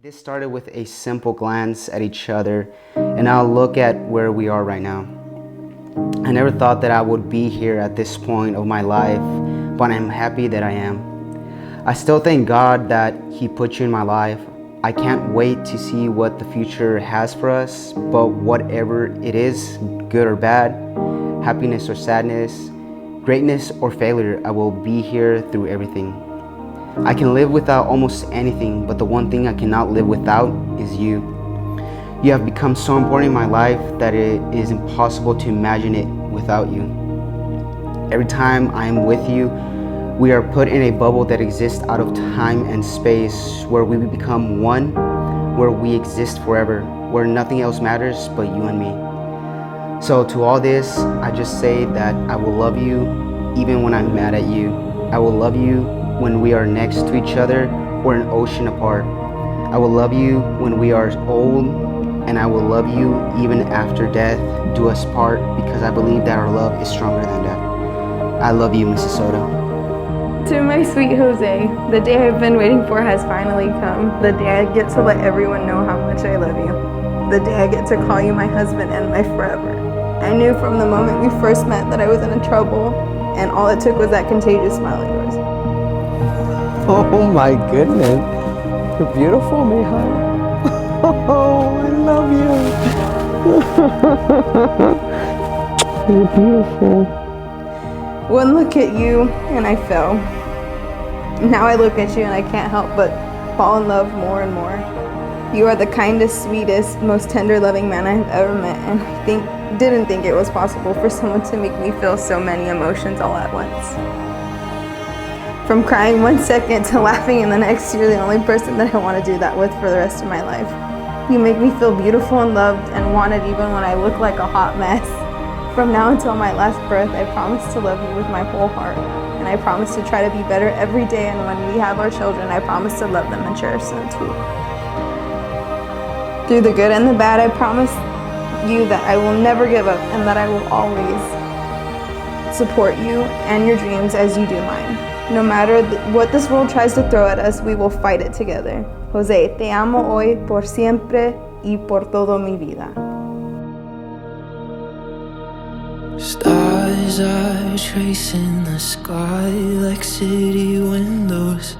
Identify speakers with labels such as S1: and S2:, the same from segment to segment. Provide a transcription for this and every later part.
S1: This started with a simple glance at each other, and now look at where we are right now. I never thought that I would be here at this point of my life, but I'm happy that I am. I still thank God that He put you in my life. I can't wait to see what the future has for us, but whatever it is, good or bad, happiness or sadness, greatness or failure, I will be here through everything. I can live without almost anything, but the one thing I cannot live without is you. You have become so important in my life that it is impossible to imagine it without you. Every time I am with you, we are put in a bubble that exists out of time and space, where we become one, where we exist forever, where nothing else matters but you and me. So to all this, I just say that I will love you even when I'm mad at you. I will love you when we are next to each other or an ocean apart. I will love you when we are old, and I will love you even after death do us part, because I believe that our love is stronger than death. I love you, Mrs. Soto.
S2: To my sweet Jose, the day I've been waiting for has finally come. The day I get to let everyone know how much I love you. The day I get to call you my husband and my forever. I knew from the moment we first met that I was in trouble, and all it took was that contagious smile of yours.
S3: Oh my goodness. You're beautiful, Mija. Oh, I love you. You're beautiful.
S2: One look at you and I fell. Now I look at you and I can't help but fall in love more and more. You are the kindest, sweetest, most tender, loving man I have ever met, and I didn't think it was possible for someone to make me feel so many emotions all at once. From crying one second to laughing in the next, you're the only person that I want to do that with for the rest of my life. You make me feel beautiful and loved and wanted even when I look like a hot mess. From now until my last breath, I promise to love you with my whole heart. And I promise to try to be better every day, and when we have our children, I promise to love them and cherish them too. Through the good and the bad, I promise you that I will never give up and that I will always support you and your dreams as you do mine. No matter what this world tries to throw at us, we will fight it together. Jose, te amo hoy, por siempre y por todo mi vida.
S4: Stars are tracing the sky like city windows.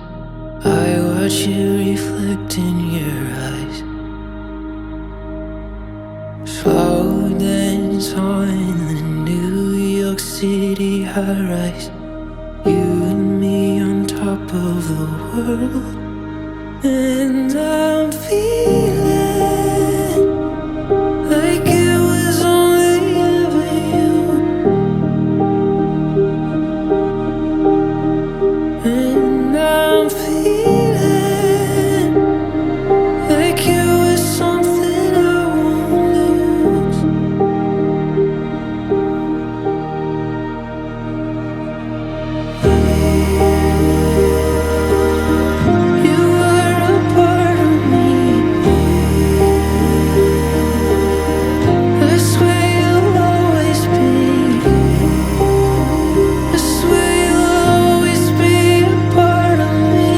S4: I watch you reflect in your eyes. Slow dance on the New York City high-rise. You and me on top of the world, and I'm feeling like it was only ever you. And I'm feeling like you was something I won't lose. You are a part of me. I swear you'll always be. I swear you'll always be a part of me.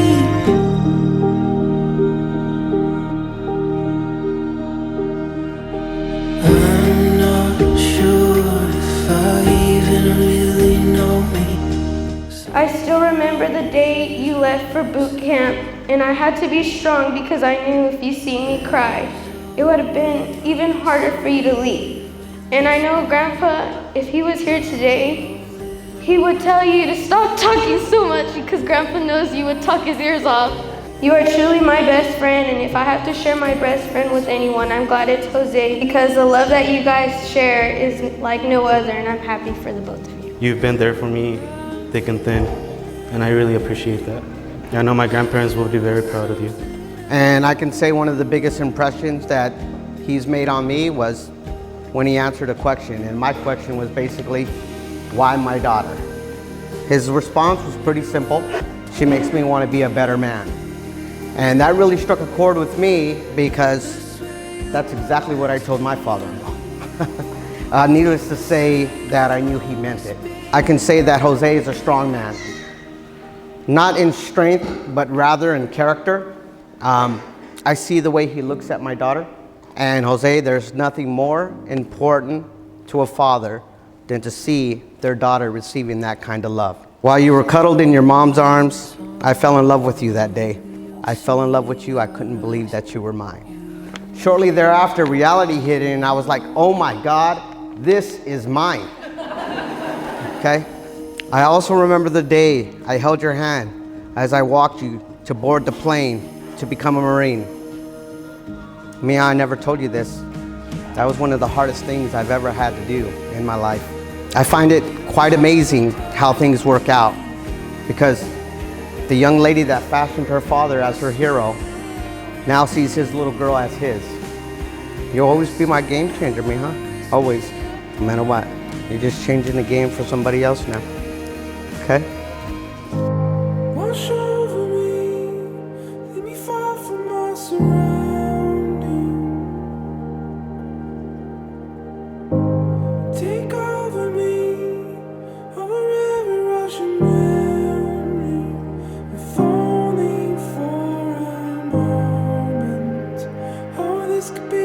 S4: I'm not sure if I even really know me.
S5: I still remember the day you left for boot camp, and I had to be strong because I knew if you see me cry, it would have been even harder for you to leave. And I know Grandpa, if he was here today, he would tell you to stop talking so much because Grandpa knows you would talk his ears off. You are truly my best friend, and if I have to share my best friend with anyone, I'm glad it's Jose, because the love that you guys share is like no other, and I'm happy for the both of you.
S6: You've been there for me, thick and thin, and I really appreciate that. I know my grandparents will be very proud of you.
S3: And I can say one of the biggest impressions that he's made on me was when he answered a question. And my question was basically, why my daughter? His response was pretty simple. She makes me want to be a better man. And that really struck a chord with me, because that's exactly what I told my father-in-law. Needless to say that I knew he meant it. I can say that Jose is a strong man. Not in strength, but rather in character. I see the way he looks at my daughter. And Jose, there's nothing more important to a father than to see their daughter receiving that kind of love. While you were cuddled in your mom's arms, I fell in love with you that day. I fell in love with you. I couldn't believe that you were mine. Shortly thereafter, reality hit in and I was like, oh my God, this is mine. Okay? I also remember the day I held your hand as I walked you to board the plane to become a Marine. Mia, I never told you this. That was one of the hardest things I've ever had to do in my life. I find it quite amazing how things work out because the young lady that fashioned her father as her hero now sees his little girl as his. You'll always be my game changer, Mija. Always, no matter what. You're just changing the game for somebody else now. Okay?
S4: Wash over me, let me fall from my surroundings. Take over me, over every rushing memory. If only for a moment. Oh, this could be